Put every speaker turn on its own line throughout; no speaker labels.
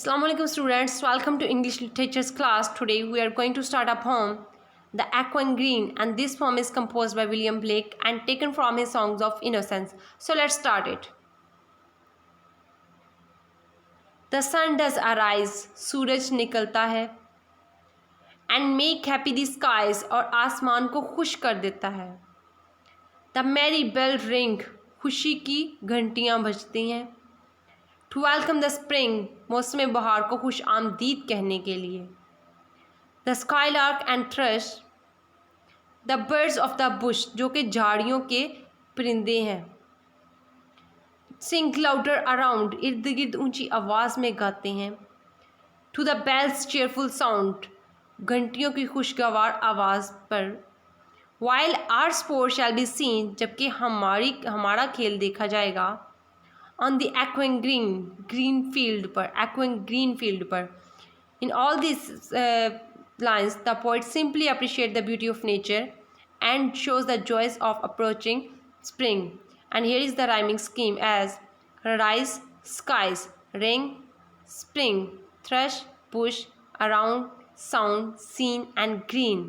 Assalamu alaikum students, welcome to English Literature's class. Today we are going to start a poem, The Aquan Green, and this poem is composed by William Blake and taken from his Songs of Innocence. So let's start it. The sun does arise, सूरज निकलता है, and make happy the skies, और आसमान को खुश कर देता है. The merry bell ring, खुशी की घंटियाँ बजती हैं. टू वेलकम द स्प्रिंग, मौसम बहार को खुश आमदीद कहने के लिए. The sky lark and thrust, the birds of the Bush, जो कि झाड़ियों के परिंदे हैं. सिंग लाउडर अराउंड, इर्द गिर्द ऊंची आवाज़ में गाते हैं. To the bells cheerful sound, घंटियों की खुशगवार आवाज़ पर. While our sport shall be seen, जबकि हमारा खेल देखा जाएगा. ऑन द एक्वेन ग्रीन फील्ड पर, एक्वेन ग्रीन फील्ड पर. In all this lines the poet simply appreciate the beauty of nature and shows the joys of approaching spring. And here is the rhyming scheme as rise, skies, ring, spring, thrush, bush, around, sound, scene, and green.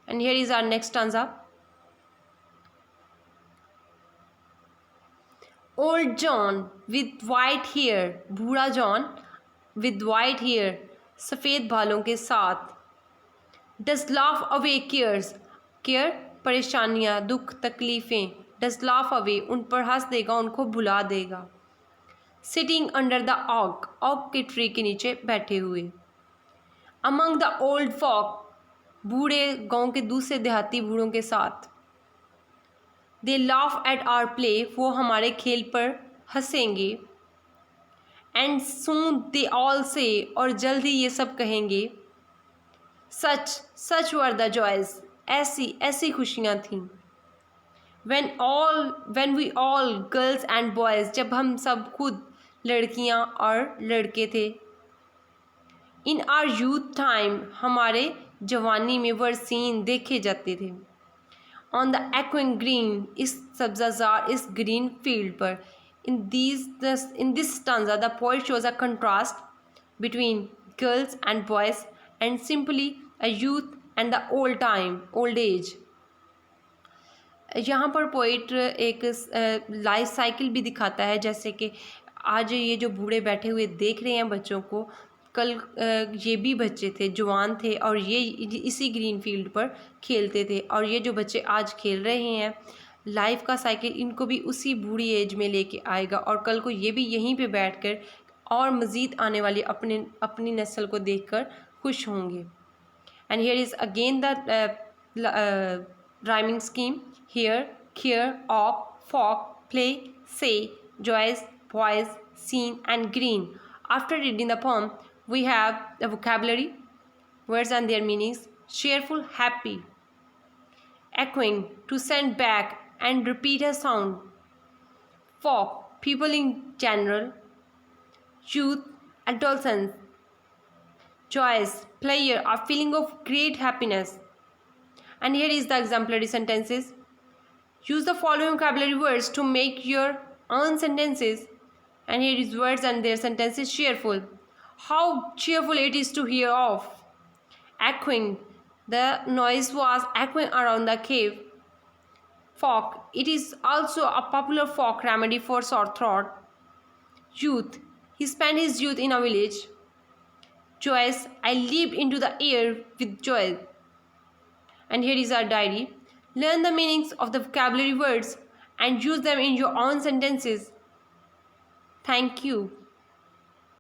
And here is our next stanza. Old John with white hair, बूढ़ा John with white hair, सफ़ेद बालों के साथ. Does laugh away cares, care परेशानियाँ, दुख, तकलीफ़ें. Does laugh away, उन पर हंस देगा, उनको भुला देगा. Sitting under the oak के ट्री के नीचे बैठे हुए. Among the old folk, बूढ़े गांव के दूसरे देहाती बूढ़ों के साथ. They laugh at or play, वो हमारे खेल पर हंसेंगे. एंड सून दे ऑल से, और जल्द ही ये सब कहेंगे. सच वर द जॉयज़, ऐसी खुशियाँ थीं. when we all girls and boys, जब हम सब खुद लड़कियाँ और लड़के थे. इन आर यूथ टाइम, हमारे जवानी में वर सीन देखे जाते थे. ऑन द एक्वेन ग्रीन, इस सब्ज़ाज़ार, इस ग्रीन फील्ड पर. In this stanza the poet shows a contrast between girls and boys and simply a youth and the old age. यहाँ पर पोइट एक लाइफ साइकिल भी दिखाता है, जैसे कि आज ये जो बूढ़े बैठे हुए देख रहे हैं बच्चों को, कल ये भी बच्चे थे, जवान थे, और ये इसी ग्रीन फील्ड पर खेलते थे. और ये जो बच्चे आज खेल रहे हैं, लाइफ का साइकिल इनको भी उसी बूढ़ी एज में लेके आएगा, और कल को ये भी यहीं पे बैठकर और मज़ीद आने वाली अपनी नस्ल को देखकर खुश होंगे. And here is again the rhyming scheme. Hair, care, oak, folk, play, say, joys, boys, seen and green. After reading the poem, we have the vocabulary, words and their meanings. Cheerful, happy. Echoing, to send back and repeat a sound. Folk, people in general. Youth, adolescence. Joyous, pleasure, a feeling of great happiness. And here is the exemplary sentences. Use the following vocabulary words to make your own sentences. And here is words and their sentences. Cheerful, how cheerful it is to hear of. Echoing, the noise was echoing around the cave. Folk, it is also a popular folk remedy for sore throat. Youth, he spent his youth in a village. Joyous, I leaped into the air with joy. And here is our diary. Learn the meanings of the vocabulary words and use them in your own sentences. Thank you.